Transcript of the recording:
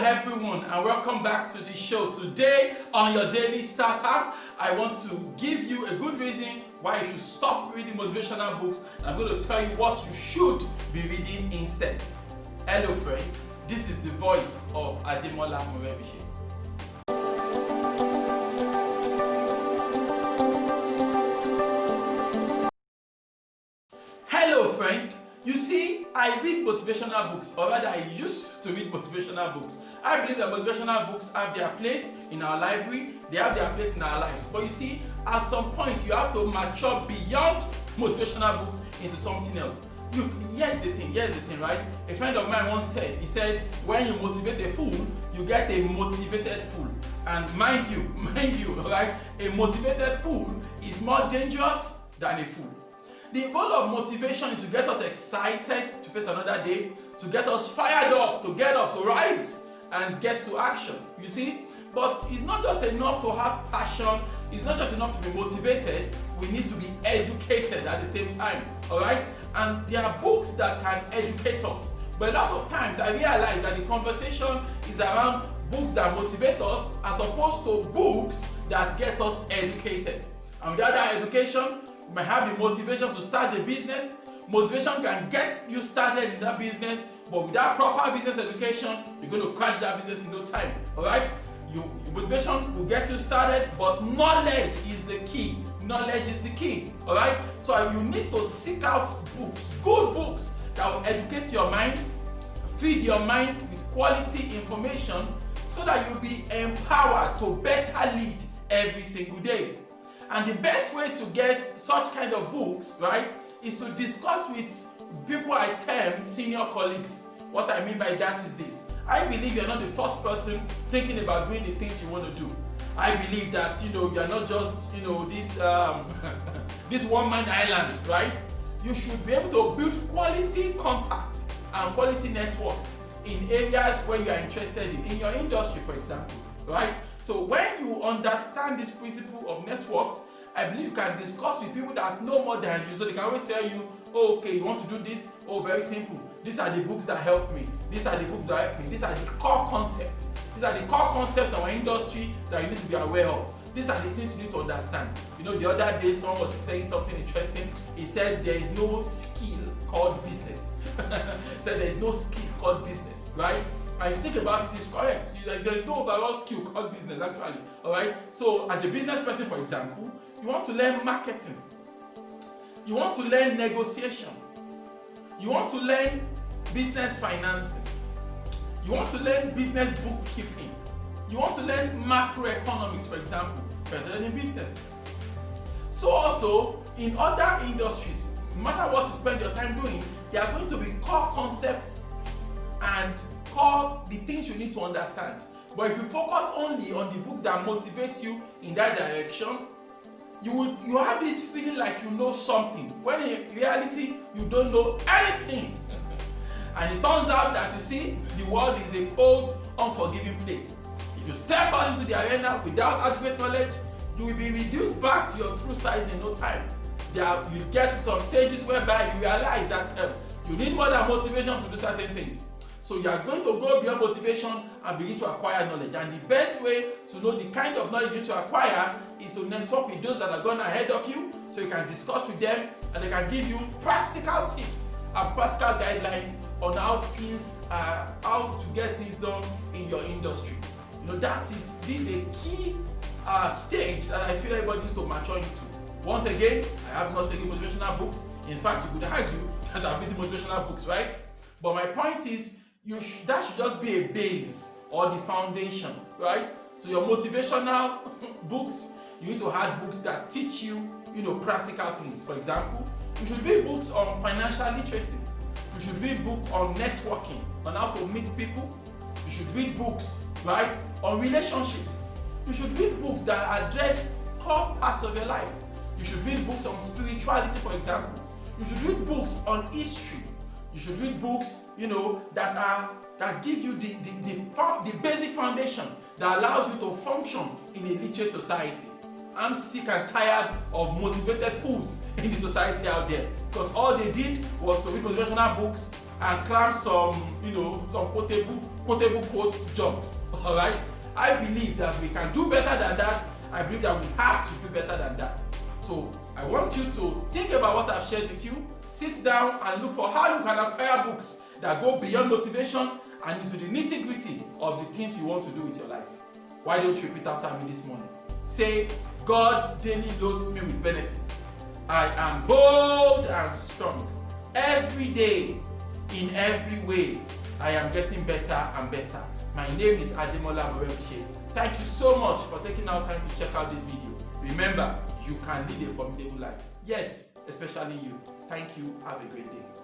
everyone, and welcome back to the show. Today on your daily startup, I want to give you a good reason why you should stop reading motivational books. I'm going to tell you what you should be reading instead. Hello friend, this is the voice of Ademola Morebise. Hello friend, you see, I read motivational books, or rather I used to read motivational books. I believe that motivational books have their place in our library, they have their place in our lives. But you see, at some point you have to mature beyond motivational books into something else. Look, here's the thing, right? A friend of mine once said, he said, when you motivate a fool, you get a motivated fool. And mind you, right? A motivated fool is more dangerous than a fool. The goal of motivation is to get us excited to face another day, to get us fired up, to get up, to rise and get to action, you see? But it's not just enough to have passion, it's not just enough to be motivated, we need to be educated at the same time, alright? And there are books that can educate us. But a lot of times I realize that the conversation is around books that motivate us as opposed to books that get us educated. And without that education, you might have the motivation to start the business. Motivation can get you started in that business, but without proper business education, you're going to crash that business in no time. Alright? Motivation will get you started, but knowledge is the key. Knowledge is the key. Alright? So you need to seek out books, good books that will educate your mind, feed your mind with quality information so that you'll be empowered to better lead every single day. And the best way to get such kind of books, right, is to discuss with people I term senior colleagues. What I mean by that is this. I believe you're not the first person thinking about doing the things you want to do. I believe that, you're not just, this this one-man island, right? You should be able to build quality contacts and quality networks in areas where you are interested in your industry, for example, right? So when you understand this principle of networks, I believe you can discuss with people that know more than you. So they can always tell you, oh, okay, you want to do this? Oh, very simple. These are the books that help me. These are the books that help me. These are the core concepts. These are the core concepts of our industry that you need to be aware of. These are the things you need to understand. The other day someone was saying something interesting. He said there is no skill called business. He said there is no skill called business, right? And if you think about it, it's correct. There's no overall skill called business, actually. Alright? So, as a business person, for example, you want to learn marketing. You want to learn negotiation. You want to learn business financing. You want to learn business bookkeeping. You want to learn macroeconomics, for example, if you're learning business. So also, in other industries, no matter what you spend your time doing, there are going to be core concepts and the things you need to understand. But if you focus only on the books that motivate you in that direction, you have this feeling like you know something, when in reality you don't know anything. And it turns out that, you see, the world is a cold, unforgiving place. If you step out into the arena without adequate knowledge, you will be reduced back to your true size in no time. You get to some stages whereby you realize that you need more than motivation to do certain things. So you are going to go beyond motivation and begin to acquire knowledge. And the best way to know the kind of knowledge you need to acquire is to network with those that are going ahead of you, so you can discuss with them and they can give you practical tips and practical guidelines on how to get things done in your industry. This is a key stage that I feel everybody needs to mature into. Once again, I have not taken motivational books. In fact, you could argue that I've written motivational books, right? But my point is, that should just be a base or the foundation, right? So your motivational books, you need to have books that teach you, practical things. For example, you should read books on financial literacy. You should read books on networking, on how to meet people. You should read books, right, on relationships. You should read books that address core parts of your life. You should read books on spirituality, for example. You should read books on history. You should read books, that give you the basic foundation that allows you to function in a literate society. I'm sick and tired of motivated fools in the society out there, because all they did was to read motivational books and cram some, some quotable quotes jokes. All right. I believe that we can do better than that. I believe that we have to do better than that. So I want you to think about what I've shared with you. Sit down and look for how you can acquire books that go beyond motivation and into the nitty-gritty of the things you want to do with your life. Why don't you repeat after me this morning? Say, God daily loads me with benefits. I am bold and strong. Every day, in every way, I am getting better and better. My name is Ademola Morebise. Thank you so much for taking out time to check out this video. Remember, you can lead a formidable life. Yes, especially you. Thank you. Have a great day.